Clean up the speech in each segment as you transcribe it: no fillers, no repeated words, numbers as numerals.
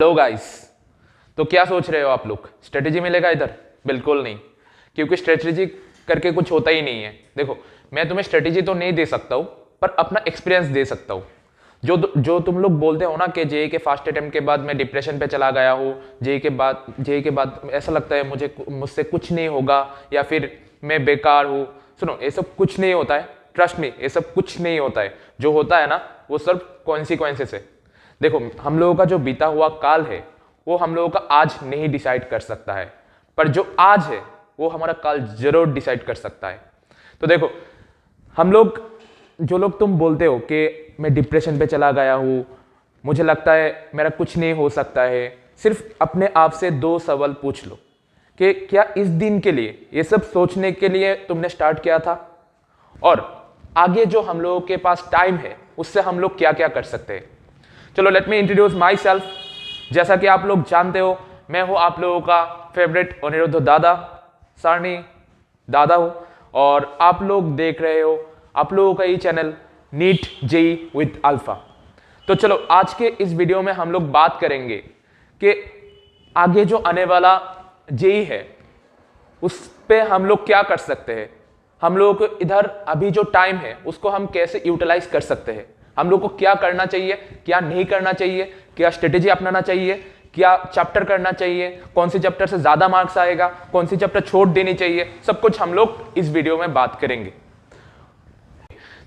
Hello guys. तो क्या सोच रहे हो आप लोग, स्ट्रेटेजी मिलेगा इधर? बिल्कुल नहीं, क्योंकि स्ट्रेटेजी करके कुछ होता ही नहीं है। देखो, मैं तुम्हें स्ट्रेटेजी तो नहीं दे सकता हूं, पर अपना एक्सपीरियंस दे सकता हूं। जो तुम लोग बोलते हो ना कि जेई के फर्स्ट अटेम्प्ट के बाद मैं डिप्रेशन पे चला गया हूँ, जेई के बाद ऐसा लगता है मुझसे कुछ नहीं होगा या फिर मैं बेकार हूँ। सुनो, ये सब कुछ नहीं होता है। ट्रस्ट मी, ये सब कुछ नहीं होता है। जो होता है ना, वो सिर्फ कॉन्सिक्वेंसेस है। देखो, हम लोगों का जो बीता हुआ काल है वो हम लोगों का आज नहीं डिसाइड कर सकता है, पर जो आज है वो हमारा काल जरूर डिसाइड कर सकता है। तो देखो, हम लोग, जो लोग तुम बोलते हो कि मैं डिप्रेशन पे चला गया हूँ, मुझे लगता है मेरा कुछ नहीं हो सकता है, सिर्फ अपने आप से दो सवाल पूछ लो कि क्या इस दिन के लिए, ये सब सोचने के लिए तुमने स्टार्ट किया था, और आगे जो हम लोगों के पास टाइम है उससे हम लोग क्या क्या कर सकते हैं। चलो, let me introduce my self. जैसा कि आप लोग जानते हो, मैं हूं आप लोगों का फेवरेट अनिरुद्ध दादा, सारणी दादा हूं, और आप लोग देख रहे हो आप लोगों का ये channel NEET JEE with Alpha. तो चलो, आज के इस वीडियो में हम लोग बात करेंगे कि आगे जो आने वाला जेई है उस पे हम लोग क्या कर सकते हैं। हम लोगों को इधर अभी जो टाइम है उसको हम कैसे यूटिलाइज कर सकते हैं। हम लोग को क्या करना चाहिए, क्या नहीं करना चाहिए, क्या स्ट्रेटेजी अपनाना चाहिए, क्या चैप्टर करना चाहिए, कौन सी चैप्टर से ज्यादा मार्क्स आएगा, कौन सी चैप्टर छोड़ देनी चाहिए, सब कुछ हम लोग इस वीडियो में बात करेंगे।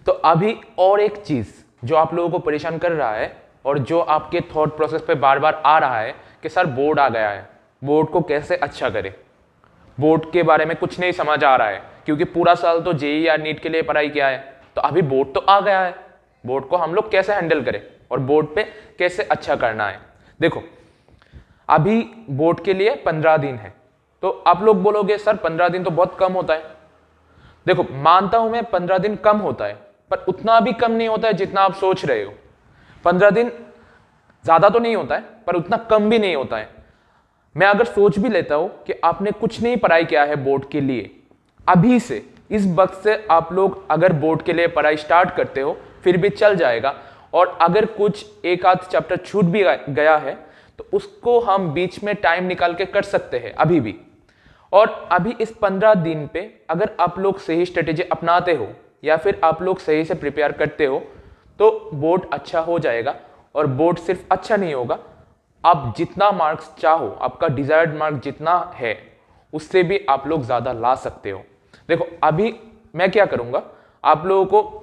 तो अभी और एक चीज जो आप लोगों को परेशान कर रहा है और जो आपके थॉट प्रोसेस पे बार बार आ रहा है कि सर बोर्ड आ गया है, बोर्ड को कैसे अच्छा करें, बोर्ड के बारे में कुछ नहीं समझ आ रहा है, क्योंकि पूरा साल तो जेई या नीट के लिए पढ़ाई किया है। तो अभी बोर्ड तो आ गया है, बोर्ड को हम लोग कैसे हैंडल करें और बोर्ड पे कैसे अच्छा करना है। देखो, अभी बोर्ड के लिए 15 दिन है। तो आप लोग बोलोगे सर 15 दिन तो बहुत कम होता है। देखो, मानता हूं मैं 15 दिन कम होता है, पर उतना भी कम नहीं होता है जितना आप सोच रहे हो। 15 दिन ज्यादा तो नहीं होता है, पर उतना कम भी नहीं होता है। मैं अगर सोच भी लेता हूं कि आपने कुछ नहीं पढ़ाई किया है बोर्ड के लिए, अभी से इस वक्त से आप लोग अगर बोर्ड के लिए पढ़ाई स्टार्ट करते हो फिर भी चल जाएगा। और अगर कुछ एक आध चैप्टर छूट भी गया है तो उसको हम बीच में टाइम निकाल के कर सकते हैं अभी भी। और अभी इस 15 दिन पे अगर आप लोग सही स्ट्रेटेजी अपनाते हो या फिर आप लोग सही से प्रिपेयर करते हो तो बोर्ड अच्छा हो जाएगा। और बोर्ड सिर्फ अच्छा नहीं होगा, आप जितना मार्क्स चाहो, आपका डिजायर्ड मार्क्स जितना है उससे भी आप लोग ज्यादा ला सकते हो। देखो, अभी मैं क्या करूंगा, आप लोगों को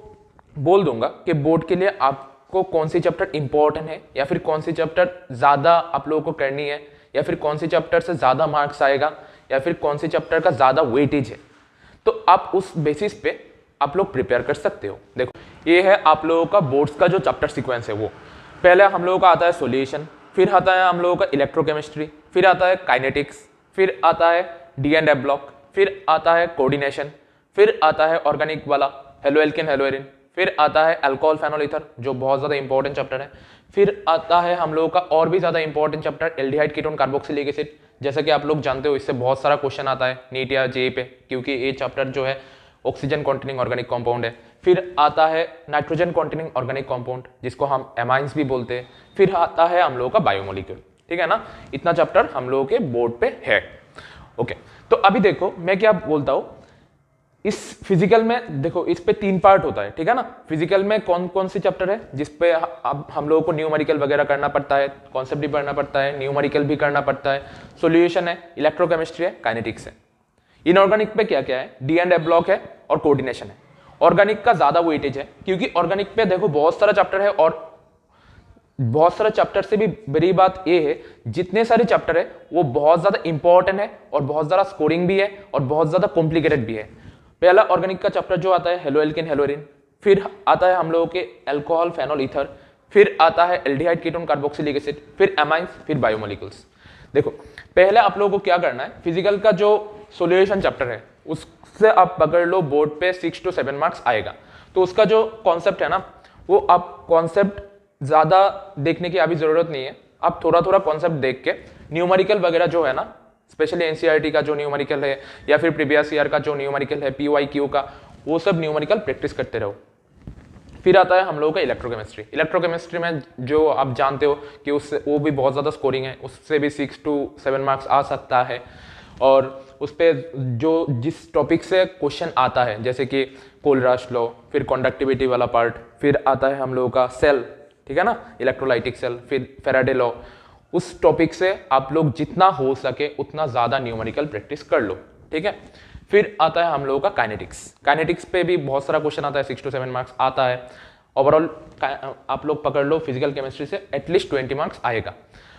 बोल दूंगा कि बोर्ड के लिए आपको कौन सी चैप्टर इंपॉर्टेंट है या फिर कौन सी चैप्टर ज्यादा आप लोगों को करनी है, या फिर कौन सी चैप्टर से ज्यादा मार्क्स आएगा, या फिर कौन सी चैप्टर का ज्यादा वेटेज है। तो आप उस बेसिस पे आप लोग प्रिपेयर कर सकते हो। देखो, ये है आप लोगों का बोर्ड्स का जो चैप्टर सीक्वेंस है। वो पहले हम लोगों का आता है सॉल्यूशन, फिर आता है हम लोगों का इलेक्ट्रोकेमिस्ट्री, फिर आता है काइनेटिक्स, फिर आता है डी एंड एफ ब्लॉक, फिर आता है कोऑर्डिनेशन, फिर आता है ऑर्गेनिक वाला हेलो एल्केन हेलो एरिन, फिर आता है अल्कोहल फेनोल ईथर जो बहुत ज्यादा इंपॉर्टेंट चैप्टर है, फिर आता है हम लोगों का और भी ज्यादा important chapter aldehyde ketone carboxylic acid. जैसा कि आप लोग जानते हो, इससे बहुत सारा क्वेश्चन आता है नीट या जेई पे, क्योंकि ये चैप्टर जो है ऑक्सीजन कॉन्टेनिंग ऑर्गेनिक कंपाउंड है। फिर आता है नाइट्रोजन कॉन्टेनिंग ऑर्गेनिक कंपाउंड जिसको हम एमाइंस भी बोलते हैं। फिर आता है हम लोगों का बायोमोलिक्यूल। ठीक है ना, इतना चैप्टर हम लोगों के बोर्ड पे है। ओके, तो अभी देखो मैं क्या बोलता हूं, इस फिजिकल में देखो इस पे 3 पार्ट होता है। ठीक है ना, फिजिकल में कौन कौन से चैप्टर है जिसपे अब हम लोगों को न्यूमेरिकल वगैरह करना पड़ता है, कॉन्सेप्ट भी पढ़ना पड़ता है, न्यूमेरिकल भी करना पड़ता है, सॉल्यूशन है, इलेक्ट्रोकेमिस्ट्री है, काइनेटिक्स है। इनऑर्गेनिक पे क्या क्या है, डी एंड एफ ब्लॉक है और कोऑर्डिनेशन है। ऑर्गेनिक का ज्यादा वेटेज है क्योंकि ऑर्गेनिक पे देखो बहुत सारा चैप्टर है, और बहुत सारे चैप्टर से भी बड़ी बात यह है, जितने सारे चैप्टर है वो बहुत ज्यादा इंपॉर्टेंट है और बहुत ज्यादा स्कोरिंग भी है और बहुत ज्यादा कॉम्प्लिकेटेड भी है। पहला ऑर्गेनिक का चैप्टर जो आता है हेलो एल्केन हेलो एरिन, फिर आता है हम लोगों के अल्कोहल फेनोल ईथर, फिर आता है एल्डिहाइड कीटोन कार्बोक्सिलिक एसिड, फिर एमाइंस, फिर बायोमोलिक्यूल्स। देखो, पहले आप लोगों को क्या करना है, फिजिकल का जो सॉल्यूशन चैप्टर है उससे आप पकड़ लो, बोर्ड पे 6 to 7 मार्क्स आएगा। तो उसका जो कॉन्सेप्ट है ना, वो आप कॉन्सेप्ट ज्यादा देखने की अभी जरूरत नहीं है, आप थोड़ा थोड़ा कॉन्सेप्ट देख के न्यूमेरिकल वगैरह जो है ना, स्पेशली एनसीईआरटी का जो न्यूमेरिकल है या फिर प्रीवियस ईयर का जो न्यूमेरिकल है, पीवाईक्यू का, वो सब न्यूमेरिकल प्रैक्टिस करते रहो। फिर आता है हम लोगों का इलेक्ट्रोकेमिस्ट्री। इलेक्ट्रोकेमिस्ट्री में जो आप जानते हो कि उससे वो भी बहुत ज़्यादा स्कोरिंग है, उससे भी 6 to 7 मार्क्स आ सकता है। और उस पर जो जिस टॉपिक से क्वेश्चन आता है, जैसे कि कोलराश लॉ, फिर कंडक्टिविटी वाला पार्ट, फिर आता है हम लोगों का सेल, ठीक है ना, इलेक्ट्रोलाइटिक सेल, फिर फेराडे लॉ, उस टॉपिक से आप लोग जितना हो सके उतना ज़्यादा न्यूमेरिकल प्रैक्टिस कर लो, ठीक है। फिर आता है हम लोगों का काइनेटिक्स। काइनेटिक्स पे भी बहुत सारा क्वेश्चन आता है, 6 to 7 मार्क्स आता है। ओवरऑल आप लोग पकड़ लो फिजिकल केमिस्ट्री से एटलीस्ट 20 मार्क्स आएगा।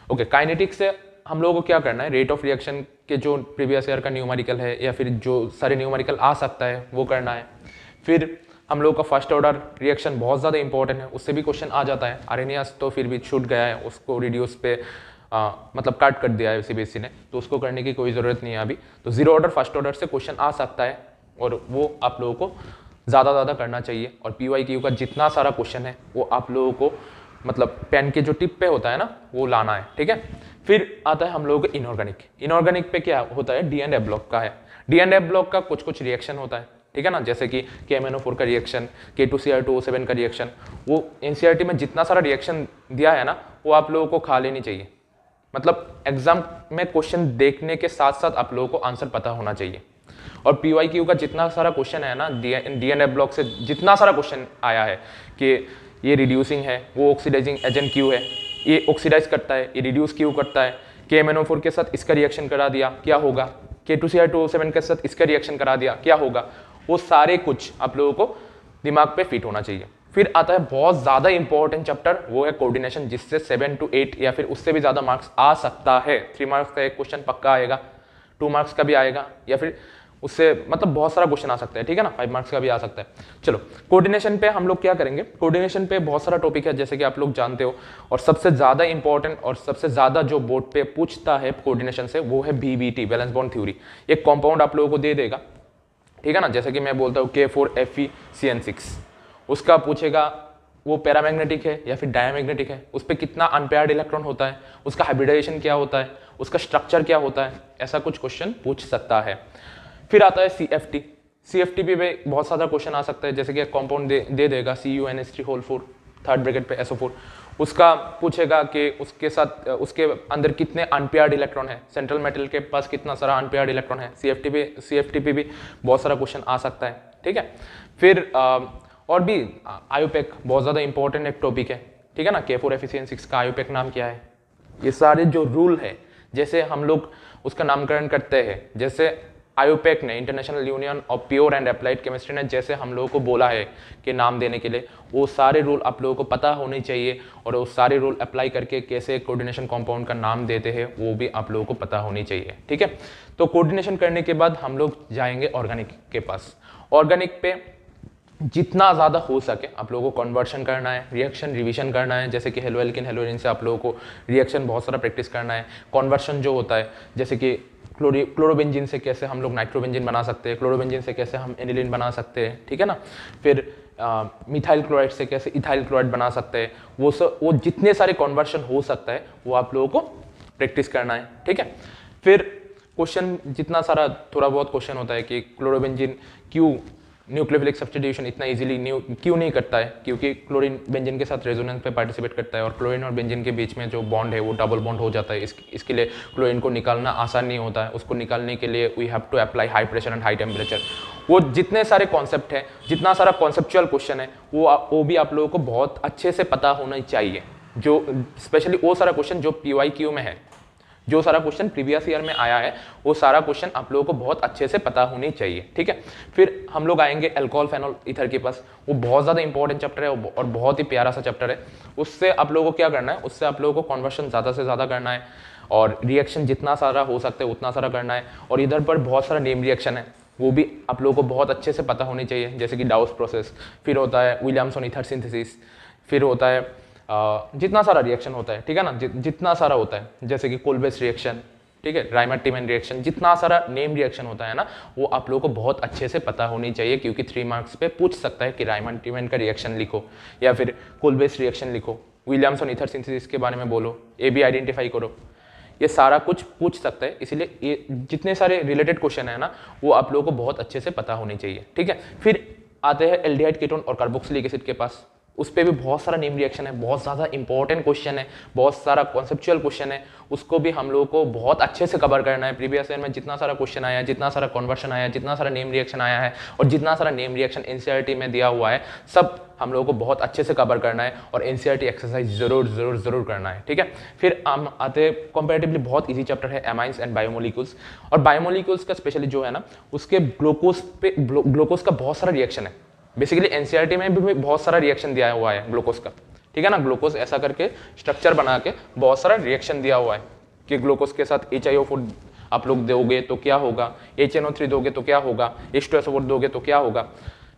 ओके, काइनेटिक्स से हम लोगों को क्या करना है, रेट ऑफ रिएक्शन के जो प्रीवियस ईयर का न्यूमेरिकल है या फिर जो सारे न्यूमेरिकल आ सकता है वो करना है। फिर हम लोग का फर्स्ट ऑर्डर रिएक्शन बहुत ज़्यादा इंपॉर्टेंट है, उससे भी क्वेश्चन आ जाता है। आर्हेनियस तो फिर भी छूट गया है, उसको रिड्यूस पे मतलब कट कर दिया है सीबीएसई ने, तो उसको करने की कोई ज़रूरत नहीं है अभी। तो जीरो ऑर्डर फर्स्ट ऑर्डर से क्वेश्चन आ सकता है और वो आप लोगों को ज़्यादा करना चाहिए। और PYQ का जितना सारा क्वेश्चन है वो आप लोगों को मतलब पेन के जो टिप पे होता है ना वो लाना है, ठीक है। फिर आता है हम लोगों को इनऑर्गेनिक। इनऑर्गेनिक पे क्या होता है, D&F ब्लॉक का है। D&F ब्लॉक का कुछ रिएक्शन होता है, ठीक है ना, जैसे कि KMNO4 का रिएक्शन, K2Cr2O7 का रिएक्शन। वो NCERT में जितना सारा रिएक्शन दिया है ना वो आप लोगों को खा लेनी चाहिए। मतलब एग्जाम में क्वेश्चन देखने के साथ साथ आप लोगों को आंसर पता होना चाहिए। और PYQ का जितना सारा क्वेश्चन है ना, D&F ब्लॉक से जितना सारा क्वेश्चन आया है कि ये रिड्यूसिंग है, वो ऑक्सीडाइजिंग एजेंट क्यों है, ये ऑक्सीडाइज करता है, ये रिड्यूस क्यों करता है, KMNO4 के साथ इसका रिएक्शन करा दिया क्या होगा, K2Cr2O7 के साथ इसका रिएक्शन करा दिया क्या होगा, वो सारे कुछ आप लोगों को दिमाग पे फिट होना चाहिए। फिर आता है बहुत ज़्यादा इंपॉर्टेंट चैप्टर, वो है कोऑर्डिनेशन, जिससे 7 to 8 या फिर उससे भी ज़्यादा मार्क्स आ सकता है। 3 मार्क्स का एक क्वेश्चन पक्का आएगा, 2 मार्क्स का भी आएगा, या फिर उससे मतलब बहुत सारा क्वेश्चन आ सकता है, ठीक है ना, 5 मार्क्स का भी आ सकता है। चलो कोऑर्डिनेशन पे हम लोग क्या करेंगे, कोऑर्डिनेशन पे बहुत सारा टॉपिक है जैसे कि आप लोग जानते हो। और सबसे ज़्यादा इंपॉर्टेंट और सबसे ज़्यादा जो बोर्ड पे पूछता है कोऑर्डिनेशन से वो है BBT, बैलेंस बॉन्ड थ्योरी। एक कॉम्पाउंड आप लोगों को दे देगा, ठीक है ना, जैसे कि मैं बोलता हूँ K4FeCN6, उसका पूछेगा वो पैरामैग्नेटिक है या फिर डायमैग्नेटिक है, उस पर कितना अनपेयर्ड इलेक्ट्रॉन होता है, उसका हाइब्रिडाइजेशन क्या होता है, उसका स्ट्रक्चर क्या होता है, ऐसा कुछ क्वेश्चन पूछ सकता है। फिर आता है CFT पे बहुत सारा क्वेश्चन आ सकता है, जैसे कि कॉम्पाउंड दे देगा CuNH3 थर्ड ब्रैकेट पे SO4, उसका पूछेगा कि उसके साथ उसके अंदर कितने अनपेयर्ड इलेक्ट्रॉन है, सेंट्रल मेटल के पास कितना सारा अनपेयर्ड इलेक्ट्रॉन है। CFT पे भी बहुत सारा क्वेश्चन आ सकता है, ठीक है। फिर और भी आयोपेक बहुत ज़्यादा इंपॉर्टेंट एक टॉपिक है, ठीक है ना, K4FeCN6 का आयोपेक नाम क्या है, ये सारे जो रूल है जैसे हम लोग उसका नामकरण करते हैं, जैसे आयोपेक ने, international union of pure and applied chemistry ने जैसे हम लोगों को बोला है कि नाम देने के लिए, वो सारे रूल आप लोगों को पता होने चाहिए। और वो सारे रूल अप्लाई करके कैसे कोऑर्डिनेशन कंपाउंड का नाम देते हैं वो भी आप लोगों को पता होनी चाहिए, ठीक है। तो कोऑर्डिनेशन करने के बाद हम लोग जाएंगे ऑर्गेनिक के पास। ऑर्गेनिक पे जितना ज़्यादा हो सके आप लोगों को कन्वर्शन करना है, रिएक्शन रिवीजन करना है, जैसे कि हेलोएल्किन हेलोइरिन से आप लोगों को रिएक्शन बहुत सारा प्रैक्टिस करना है। कन्वर्शन जो होता है जैसे कि क्लोरोबेंजीन से कैसे हम लोग नाइट्रोबेंजीन बना सकते हैं, क्लोरोबेंजीन से कैसे हम एनिलीन बना सकते हैं, ठीक है ना। फिर मिथाइल क्लोराइड से कैसे इथाइल क्लोराइड बना सकते हैं, वो जितने सारे कन्वर्शन हो सकता है वो आप लोगों को प्रैक्टिस करना है, ठीक है। फिर क्वेश्चन जितना सारा थोड़ा बहुत क्वेश्चन होता है कि क्लोरोबेंजीन क्यों न्यूक्लियोफिलिक सब्स्टिट्यूशन इतना इजीली क्यों नहीं करता है, क्योंकि क्लोरीन बेंजीन के साथ रेजोनेंस पे पार्टिसिपेट करता है और क्लोरीन और बेंजीन के बीच में जो बॉन्ड है वो डबल बॉन्ड हो जाता है। इसके लिए क्लोरीन को निकालना आसान नहीं होता है, उसको निकालने के लिए we have to apply high pressure and high temperature. वो जितने सारे कॉन्सेप्ट है, जितना सारा कॉन्सेप्चुअल क्वेश्चन है वो भी आप लोगों को बहुत अच्छे से पता होना चाहिए। जो स्पेशली वो सारा क्वेश्चन जो PYQ में है, जो सारा क्वेश्चन प्रीवियस ईयर में आया है वो सारा क्वेश्चन आप लोगों को बहुत अच्छे से पता होनी चाहिए, ठीक है। फिर हम लोग आएंगे अल्कोहल फेनॉल ईथर के पास, वो बहुत ज़्यादा इंपॉर्टेंट चैप्टर है और बहुत ही प्यारा सा चैप्टर है। उससे आप लोगों को क्या करना है, उससे आप लोगों को कन्वर्शन ज़्यादा से ज़्यादा करना है और रिएक्शन जितना सारा हो सकता है उतना सारा करना है। और इधर पर बहुत सारा नेम रिएक्शन है वो भी आप लोगों को बहुत अच्छे से पता होनी चाहिए, जैसे कि डाउस प्रोसेस, फिर होता है विलियमसन ईथर सिंथेसिस, फिर होता है जितना सारा रिएक्शन होता है, ठीक है ना, जितना सारा होता है, जैसे कि कोलबेस रिएक्शन, ठीक है, राइमर-टिमन रिएक्शन, जितना सारा नेम रिएक्शन होता है ना वो आप लोगों को बहुत अच्छे से पता होनी चाहिए, क्योंकि 3 मार्क्स पे पूछ सकता है कि राइमर-टिमन का रिएक्शन लिखो या फिर कोलबेस रिएक्शन लिखो, विलियमसन ईथर सिंथेसिस के बारे में बोलो, AB आइडेंटिफाई करो, ये सारा कुछ पूछ सकता है। इसलिए ये जितने सारे रिलेटेड क्वेश्चन है ना वो आप लोगों को बहुत अच्छे से पता होने चाहिए, ठीक है। फिर आते हैं एल्डिहाइड कीटोन और कार्बोक्सिलिक एसिड के पास। उस पर भी बहुत सारा नेम रिएक्शन है, बहुत ज़्यादा इंपॉर्टेंट क्वेश्चन है, बहुत सारा कॉन्सेप्चुअल क्वेश्चन है, उसको भी हम लोगों को बहुत अच्छे से कवर करना है। प्रीवियस ईयर में जितना सारा क्वेश्चन आया है, जितना सारा कन्वर्शन आया है, जितना सारा नेम रिएक्शन आया है और जितना सारा नेम रिएक्शन एनसीईआरटी में दिया हुआ है, सब हम लोगों को बहुत अच्छे से कवर करना है और एनसीईआरटी एक्सरसाइज जरूर करना है, ठीक है। फिर हम आते कंपैरेटिवली बहुत इजी चैप्टर है एमाइंस एंड बायोमोलिक्यूल्स। और बायोमोलिक्यूल्स का स्पेशली जो है ना, उसके ग्लूकोज का बहुत सारा रिएक्शन है। बेसिकली एनसीईआरटी में भी बहुत सारा रिएक्शन दिया हुआ है ग्लूकोज का, ठीक है ना। ग्लूकोज ऐसा करके स्ट्रक्चर बना के बहुत सारा रिएक्शन दिया हुआ है कि ग्लूकोज के साथ HiO4 आप लोग दोगे तो क्या होगा, HNO3 दोगे तो क्या होगा, H2SO4 दोगे तो क्या होगा,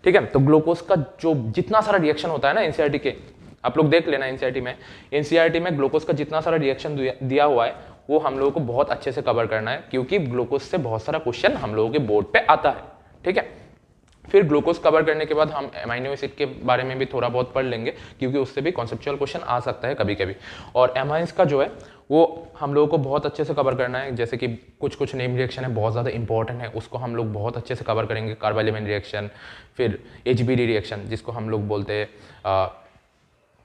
ठीक है। तो ग्लूकोज का जो जितना सारा रिएक्शन होता है ना एनसीईआरटी के, आप लोग देख लेना एनसीईआरटी में ग्लूकोज का जितना सारा रिएक्शन दिया हुआ है वो हम लोगों को बहुत अच्छे से कवर करना है, क्योंकि ग्लूकोज से बहुत सारा क्वेश्चन हम लोगों के बोर्ड पे आता है, ठीक है। फिर ग्लूकोज कवर करने के बाद हम एमाइनो एसिड के बारे में भी थोड़ा बहुत पढ़ लेंगे, क्योंकि उससे भी कॉन्सेप्चुअल क्वेश्चन आ सकता है कभी कभी। और एमाइंस का जो है वो हम लोगों को बहुत अच्छे से कवर करना है, जैसे कि कुछ नेम रिएक्शन है बहुत ज़्यादा इंपॉर्टेंट है, उसको हम लोग बहुत अच्छे से कवर करेंगे। कार्बाइलेमेंट रिएक्शन, फिर HBD रिएक्शन जिसको हम लोग बोलते हैं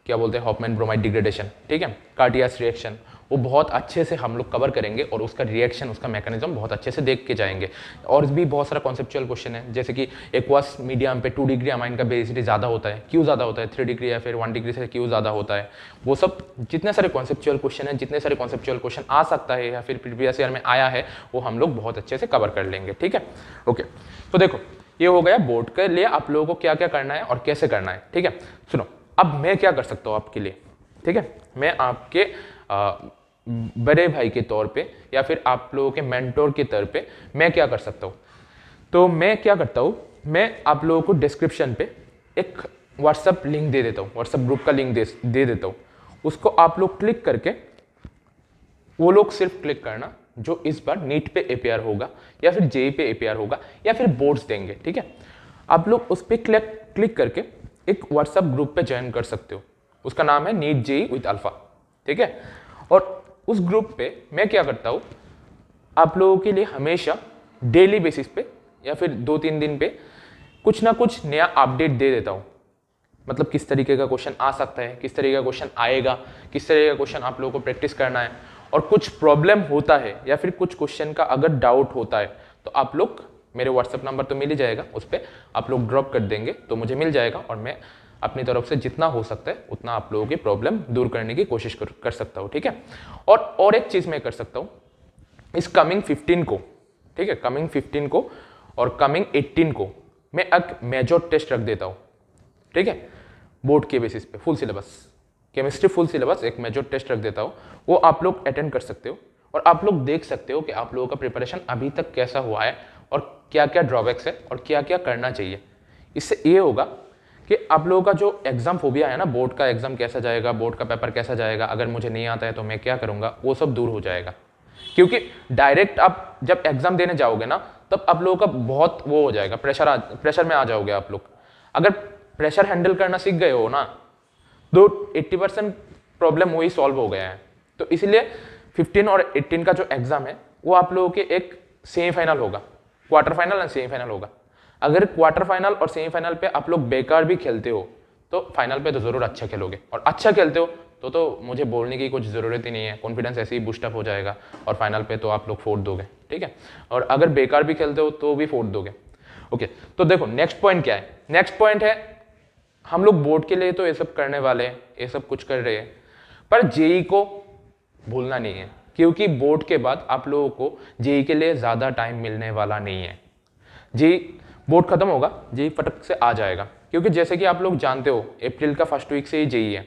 क्या बोलते हैं, हॉफमैन ब्रोमाइड डिग्रेडेशन, ठीक है। कार्टियास रिएक्शन, वो बहुत अच्छे से हम लोग कवर करेंगे और उसका रिएक्शन, उसका मैकेनिज्म बहुत अच्छे से देख के जाएंगे। और भी बहुत सारा कॉन्सेप्चुअल क्वेश्चन है, जैसे कि एक्वास मीडियम पे 2 डिग्री अमाइन का बेसिसिटी ज़्यादा होता है, क्यों ज़्यादा होता है, 3 डिग्री या फिर 1 डिग्री से क्यों ज़्यादा होता है, वो सब जितने सारे कॉन्सेप्चुअल क्वेश्चन है, जितने सारे कॉन्सेप्चुअल क्वेश्चन आ सकता है या फिर प्रीवियस ईयर में आया है, वो हम लोग बहुत अच्छे से कवर कर लेंगे, ठीक है। ओके, तो देखो ये हो गया बोर्ड के लिए आप लोगों को क्या क्या करना है और कैसे करना है, ठीक है। सुनो, अब मैं क्या कर सकता हूँ आपके लिए, ठीक है। मैं आपके बड़े भाई के तौर पे या फिर आप लोगों के मेंटोर के तौर पे मैं क्या कर सकता हूँ, तो मैं क्या करता हूँ, मैं आप लोगों को डिस्क्रिप्शन पे एक व्हाट्सएप लिंक दे देता हूँ, व्हाट्सएप ग्रुप का लिंक दे देता हूँ। उसको आप लोग क्लिक करके, वो लोग सिर्फ क्लिक करना जो इस बार नीट पे APR होगा या फिर JEE पे APR होगा या फिर बोर्ड्स देंगे, ठीक है। आप लोग उस पर क्लिक करके एक व्हाट्सएप ग्रुप पे ज्वाइन कर सकते हो, उसका नाम है नीट JEE विद अल्फा, ठीक है। और उस ग्रुप पे मैं क्या करता हूँ, आप लोगों के लिए हमेशा डेली बेसिस पे या फिर 2-3 दिन पे कुछ ना कुछ नया अपडेट दे देता हूँ। मतलब किस तरीके का क्वेश्चन आ सकता है, किस तरीके का क्वेश्चन आएगा, किस तरीके का क्वेश्चन आप लोगों को प्रैक्टिस करना है। और कुछ प्रॉब्लम होता है या फिर कुछ क्वेश्चन का अगर डाउट होता है तो आप लोग, मेरे व्हाट्सएप नंबर तो मिल ही जाएगा, उस पर आप लोग ड्रॉप कर देंगे तो मुझे मिल जाएगा और मैं अपनी तरफ से जितना हो सकता है उतना आप लोगों की प्रॉब्लम दूर करने की कोशिश कर सकता हूँ, ठीक है। और एक चीज़ मैं कर सकता हूँ, इस कमिंग 15 को, ठीक है, कमिंग 15 को और कमिंग 18 को मैं एक मेजर टेस्ट रख देता हूँ, ठीक है। बोर्ड के बेसिस पे full syllabus, chemistry full syllabus एक मेजर टेस्ट रख देता हूँ, वो आप लोग अटेंड कर सकते हो और आप लोग देख सकते हो कि आप लोगों का प्रिपरेशन अभी तक कैसा हुआ है और क्या क्या ड्रॉबैक्स है और क्या क्या करना चाहिए। इससे ये होगा कि आप लोगों का जो एग्जाम फोबिया है ना, बोर्ड का एग्जाम कैसा जाएगा, बोर्ड का पेपर कैसा जाएगा, अगर मुझे नहीं आता है तो मैं क्या करूँगा, वो सब दूर हो जाएगा। क्योंकि डायरेक्ट आप जब एग्जाम देने जाओगे ना, तब आप लोगों का बहुत वो हो जाएगा, प्रेशर में आ जाओगे आप लोग। अगर प्रेशर हैंडल करना सीख गए हो ना, तो 80% प्रॉब्लम वही सॉल्व हो गया है। तो इसलिए 15 और 18 का जो एग्जाम है वो आप लोगों के एक सेमीफाइनल होगा, क्वार्टर फाइनल एंड सेमीफाइनल होगा। अगर क्वार्टर फाइनल और सेमीफाइनल पे आप लोग बेकार भी खेलते हो तो फाइनल पे तो जरूर अच्छा खेलोगे, और अच्छा खेलते हो तो मुझे बोलने की कुछ ज़रूरत ही नहीं है, कॉन्फिडेंस ऐसे ही बूस्टअप हो जाएगा और फाइनल पे तो आप लोग फोड़ दोगे, ठीक है। और अगर बेकार भी खेलते हो तो भी फोड़ दोगे। ओके, तो देखो नेक्स्ट पॉइंट क्या है। नेक्स्ट पॉइंट है, हम लोग बोर्ड के लिए तो ये सब करने वाले हैं, ये सब कुछ कर रहे हैं, पर JEE को भूलना नहीं है, क्योंकि बोर्ड के बाद आप लोगों को JEE के लिए ज़्यादा टाइम मिलने वाला नहीं है। JEE बोर्ड खत्म होगा, JEE फटक से आ जाएगा, क्योंकि जैसे कि आप लोग जानते हो अप्रैल का फर्स्ट वीक से ही JEE है,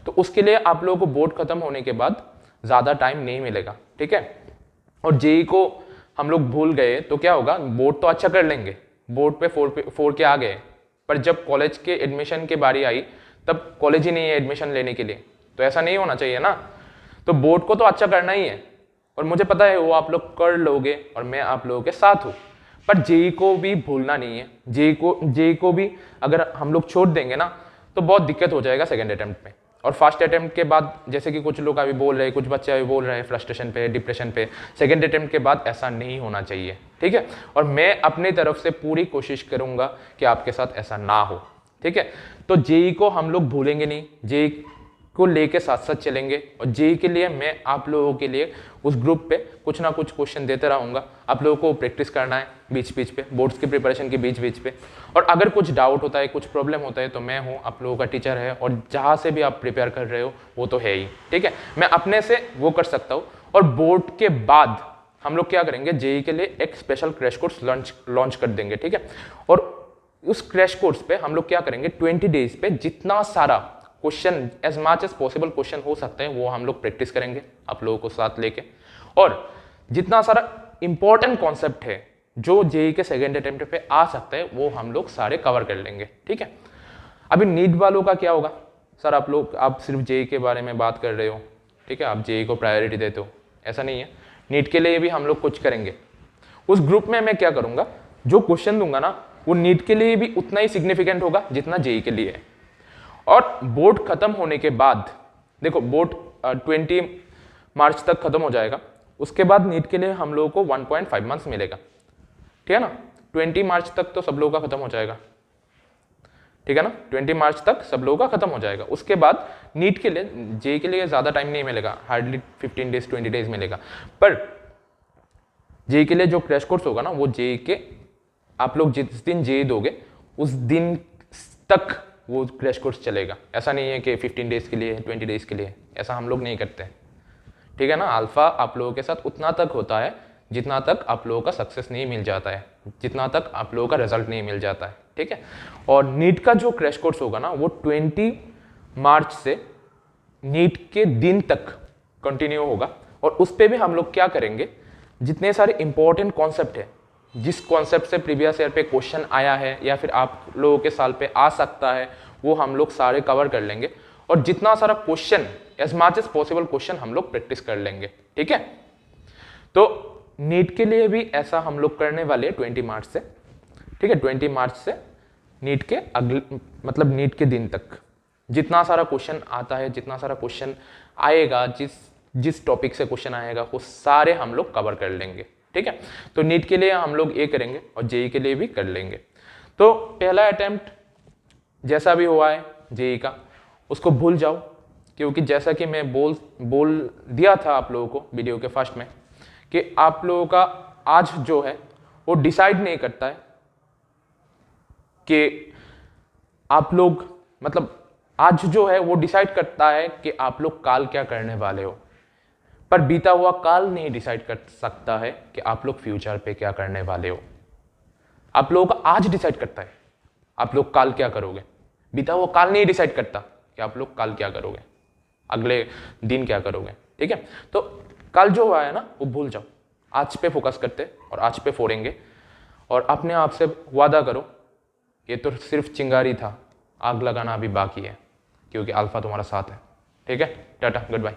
तो उसके लिए आप लोगों को बोर्ड खत्म होने के बाद ज़्यादा टाइम नहीं मिलेगा, ठीक है। और JEE को हम लोग भूल गए तो क्या होगा, बोर्ड तो अच्छा कर लेंगे, बोर्ड पे 4 के आ गए, पर जब कॉलेज के एडमिशन की बारी आई तब कॉलेज ही नहीं है एडमिशन लेने के लिए। तो ऐसा नहीं होना चाहिए ना, तो बोर्ड को तो अच्छा करना ही है और मुझे पता है वो आप लोग कर लोगे और मैं आप लोगों के साथ हूँ। पर JEE को भी भूलना नहीं है, JEE को भी अगर हम लोग छोड़ देंगे ना तो बहुत दिक्कत हो जाएगा सेकेंड अटेम्प्ट में। और फर्स्ट अटेम्प्ट के बाद, जैसे कि कुछ लोग अभी बोल रहे हैं, कुछ बच्चे अभी बोल रहे हैं फ्रस्ट्रेशन पे, डिप्रेशन पे, सेकेंड अटेम्प्ट के बाद ऐसा नहीं होना चाहिए, ठीक है। और मैं अपनी तरफ से पूरी कोशिश करूंगा कि आपके साथ ऐसा ना हो, ठीक है। तो जेई को हम लोग भूलेंगे नहीं, जेई को लेके साथ साथ चलेंगे, और जेई के लिए मैं आप लोगों के लिए उस ग्रुप पे कुछ ना कुछ क्वेश्चन देते रहूँगा। आप लोगों को प्रैक्टिस करना है बीच बीच पे, बोर्ड्स की प्रिपरेशन के बीच बीच पे। और अगर कुछ डाउट होता है, कुछ प्रॉब्लम होता है, तो मैं हूँ, आप लोगों का टीचर है, और जहाँ से भी आप प्रिपेयर कर रहे हो वो तो है ही, ठीक है। मैं अपने से वो कर सकता हूँ। और बोर्ड के बाद हम लोग क्या करेंगे, जेई के लिए एक स्पेशल क्रैश कोर्स लॉन्च कर देंगे, ठीक है। और उस क्रैश कोर्स पे हम लोग क्या करेंगे, 20 डेज पे जितना सारा question, as much as possible question हो सकते हैं, वो हम लोग प्रैक्टिस करेंगे आप लोगों को साथ लेके। और जितना सारा इंपॉर्टेंट कॉन्सेप्ट है जो जेई के सेकेंड अटेम्प्ट पे आ सकता है, वो हम लोग सारे कवर कर लेंगे, ठीक है। अभी नीट वालों का क्या होगा, सर आप सिर्फ जेई के बारे में बात कर रहे हो, ठीक है, आप जेई को प्रायोरिटी देते हो, ऐसा नहीं है। नीट के लिए भी हम लोग कुछ करेंगे। उस ग्रुप में मैं क्या करूंगा, जो क्वेश्चन दूंगा ना, वो नीट के लिए भी उतना ही सिग्निफिकेंट होगा जितना जेई के लिए है। और बोर्ड खत्म होने के बाद, देखो बोर्ड 20 मार्च तक खत्म हो जाएगा, उसके बाद नीट के लिए हम लोगों को 1.5 मंथ्स मिलेगा, ठीक है ना। 20 मार्च तक तो सब लोगों का खत्म हो जाएगा, ठीक है ना। 20 मार्च तक सब लोगों का खत्म हो जाएगा। उसके बाद नीट के लिए, जेई के लिए ज्यादा टाइम नहीं मिलेगा, हार्डली 15 डेज 20 डेज मिलेगा। पर जेई के लिए जो क्रैश कोर्स होगा ना, वो जेई के आप लोग जिस दिन जेई दोगे उस दिन तक वो क्रैश कोर्स चलेगा। ऐसा नहीं है कि 15 डेज के लिए, 20 डेज के लिए, ऐसा हम लोग नहीं करते, ठीक है ना। अल्फा आप लोगों के साथ उतना तक होता है जितना तक आप लोगों का सक्सेस नहीं मिल जाता है, जितना तक आप लोगों का रिजल्ट नहीं मिल जाता है, ठीक है। और नीट का जो क्रैश कोर्स होगा ना, वो 20 मार्च से नीट के दिन तक कंटिन्यू होगा। और उस पर भी हम लोग क्या करेंगे, जितने सारे इंपॉर्टेंट कॉन्सेप्ट है, जिस कॉन्सेप्ट से प्रीवियस ईयर पे क्वेश्चन आया है या फिर आप लोगों के साल पे आ सकता है, वो हम लोग सारे कवर कर लेंगे। और जितना सारा question, as much as possible question हम लोग प्रैक्टिस कर लेंगे, ठीक है। तो नीट के लिए भी ऐसा हम लोग करने वाले हैं 20 मार्च से, ठीक है। 20 मार्च से नीट के अगले, मतलब नीट के दिन तक जितना सारा क्वेश्चन आता है, जितना सारा क्वेश्चन आएगा, जिस टॉपिक से क्वेश्चन आएगा, वो सारे हम लोग कवर कर लेंगे, ठीक है। तो नीट के लिए हम लोग ये करेंगे और जेई के लिए भी कर लेंगे। तो पहला अटेम्प्ट जैसा भी हुआ है जेई का, उसको भूल जाओ, क्योंकि जैसा कि मैं बोल दिया था आप लोगों को वीडियो के फर्स्ट में, कि आप लोगों का आज जो है वो डिसाइड नहीं करता है कि आप लोग, मतलब आज जो है वो डिसाइड करता है कि आप लोग काल क्या करने वाले हो। पर बीता हुआ काल नहीं डिसाइड कर सकता है कि आप लोग फ्यूचर पे क्या करने वाले हो। आप लोगों का आज डिसाइड करता है आप लोग काल क्या करोगे। बीता हुआ काल नहीं डिसाइड करता कि आप लोग काल क्या करोगे, अगले दिन क्या करोगे, ठीक है। तो कल जो हुआ है ना, वो भूल जाओ, आज पे फोकस करते और आज पे फोड़ेंगे। और अपने आप से वादा करो, ये तो सिर्फ चिंगारी था, आग लगाना अभी बाकी है, क्योंकि अल्फा तुम्हारा साथ है, ठीक है। Tata, good bye.